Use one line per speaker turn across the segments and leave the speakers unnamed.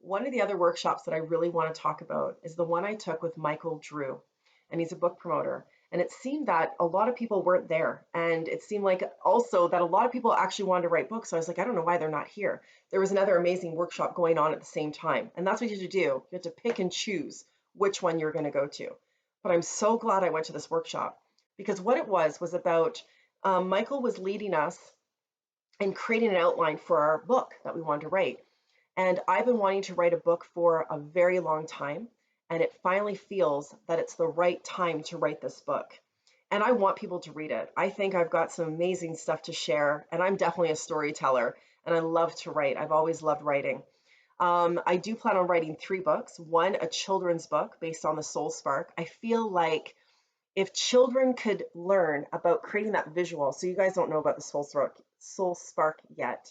One of the other workshops that I really want to talk about is the one I took with Michael Drew, and he's a book promoter. And it seemed that a lot of people weren't there. And it seemed like also that a lot of people actually wanted to write books. So I was like, I don't know why they're not here. There was another amazing workshop going on at the same time. And that's what you have to do. You have to pick and choose which one you're going to go to. But I'm so glad I went to this workshop because what it was about Michael was leading us and creating an outline for our book that we wanted to write. And I've been wanting to write a book for a very long time, and it finally feels that it's the right time to write this book. And I want people to read it. I think I've got some amazing stuff to share, and I'm definitely a storyteller, and I love to write. I've always loved writing. I do plan on writing 3 books. One, a children's book based on the Soul Spark. I feel like if children could learn about creating that visual, so you guys don't know about the soul spark yet,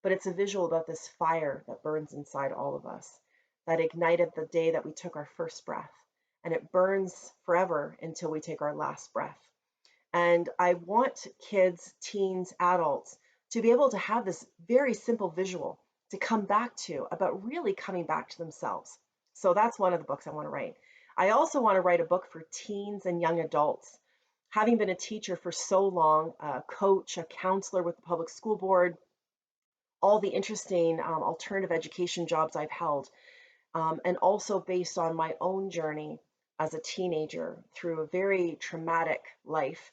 but it's a visual about this fire that burns inside all of us, that ignited the day that we took our first breath, and it burns forever until we take our last breath. And I want kids, teens, adults to be able to have this very simple visual to come back to about really coming back to themselves. So that's one of the books I want to write. I also want to write a book for teens and young adults. Having been a teacher for so long, a coach, a counselor with the public school board, all the interesting alternative education jobs I've held, and also based on my own journey as a teenager through a very traumatic life,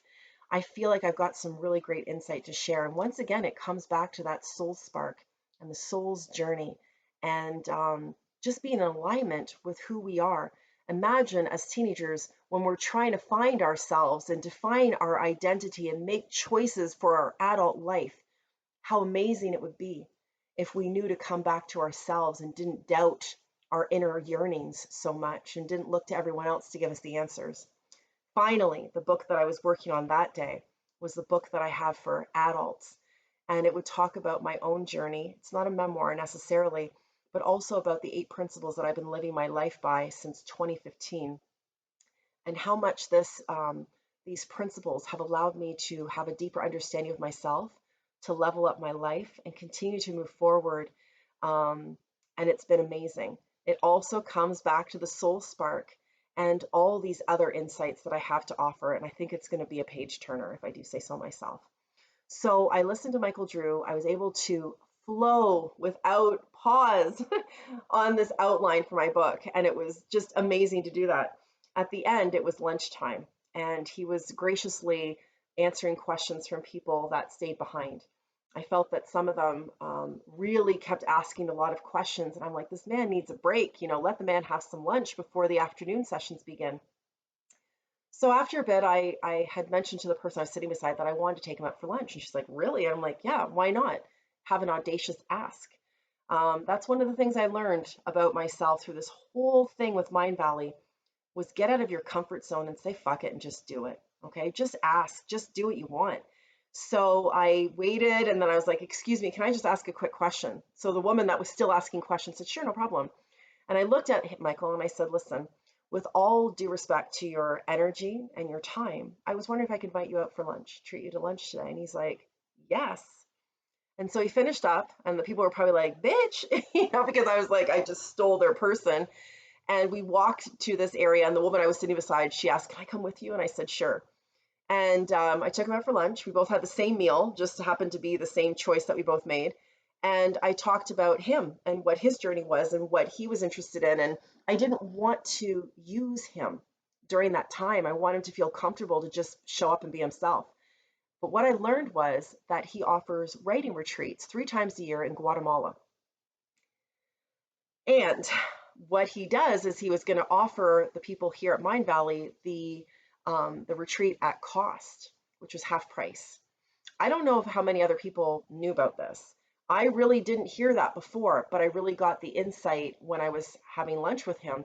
I feel like I've got some really great insight to share. And once again, it comes back to that soul spark and the soul's journey and just being in alignment with who we are. Imagine as teenagers when we're trying to find ourselves and define our identity and make choices for our adult life, how amazing it would be if we knew to come back to ourselves and didn't doubt our inner yearnings so much and didn't look to everyone else to give us the answers. Finally, the book that I was working on that day was the book that I have for adults. And it would talk about my own journey. It's not a memoir necessarily, but also about the 8 principles that I've been living my life by since 2015 and how much these principles have allowed me to have a deeper understanding of myself, to level up my life and continue to move forward. And it's been amazing. It also comes back to the soul spark and all these other insights that I have to offer. And I think it's going to be a page turner, if I do say so myself. So I listened to Michael Drew. I was able to flow without pause on this outline for my book. And it was just amazing to do that. At the end, it was lunchtime, and he was graciously answering questions from people that stayed behind. I felt that some of them really kept asking a lot of questions, and I'm like, this man needs a break. Let the man have some lunch before the afternoon sessions begin. So after a bit, I had mentioned to the person I was sitting beside that I wanted to take him out for lunch. And she's like, really? I'm like, yeah, why not? Have an audacious ask. That's one of the things I learned about myself through this whole thing with Mindvalley was get out of your comfort zone and say, fuck it, and just do it. Okay. Just ask, just do what you want. So I waited and then I was like, excuse me, can I just ask a quick question? So the woman that was still asking questions said, sure, no problem. And I looked at Michael and I said, listen, with all due respect to your energy and your time, I was wondering if I could invite you out for lunch, treat you to lunch today. And he's like, yes. And so he finished up, and the people were probably like, bitch, because I was like, I just stole their person. And we walked to this area, and the woman I was sitting beside, she asked, can I come with you? And I said, sure. And I took him out for lunch. We both had the same meal, just happened to be the same choice that we both made. And I talked about him and what his journey was and what he was interested in. And I didn't want to use him during that time. I wanted him to feel comfortable to just show up and be himself. But what I learned was that he offers writing retreats 3 times a year in Guatemala. And what he does is he was going to offer the people here at Mindvalley the retreat at cost, which was half price. I don't know how many other people knew about this. I really didn't hear that before, but I really got the insight when I was having lunch with him.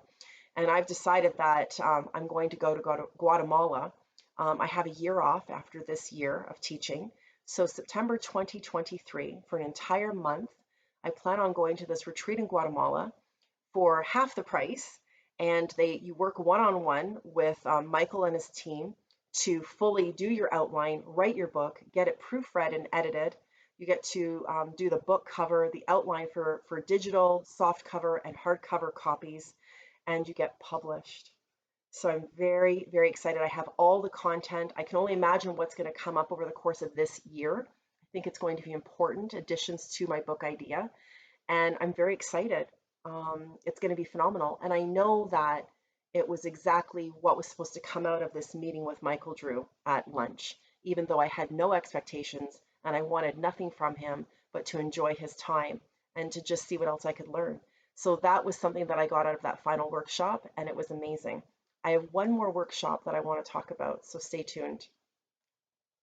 And I've decided that I'm going to go to Guatemala. I have a year off after this year of teaching. So September 2023, for an entire month, I plan on going to this retreat in Guatemala for half the price. And you work one-on-one with Michael and his team to fully do your outline, write your book, get it proofread and edited. You get to do the book cover, the outline for digital, soft cover, and hardcover copies, and you get published. So I'm very, very excited. I have all the content. I can only imagine what's going to come up over the course of this year. I think it's going to be important additions to my book idea, and I'm very excited. It's going to be phenomenal. And I know that it was exactly what was supposed to come out of this meeting with Michael Drew at lunch, even though I had no expectations and I wanted nothing from him but to enjoy his time and to just see what else I could learn. So that was something that I got out of that final workshop, and it was amazing. I have one more workshop that I want to talk about, so stay tuned.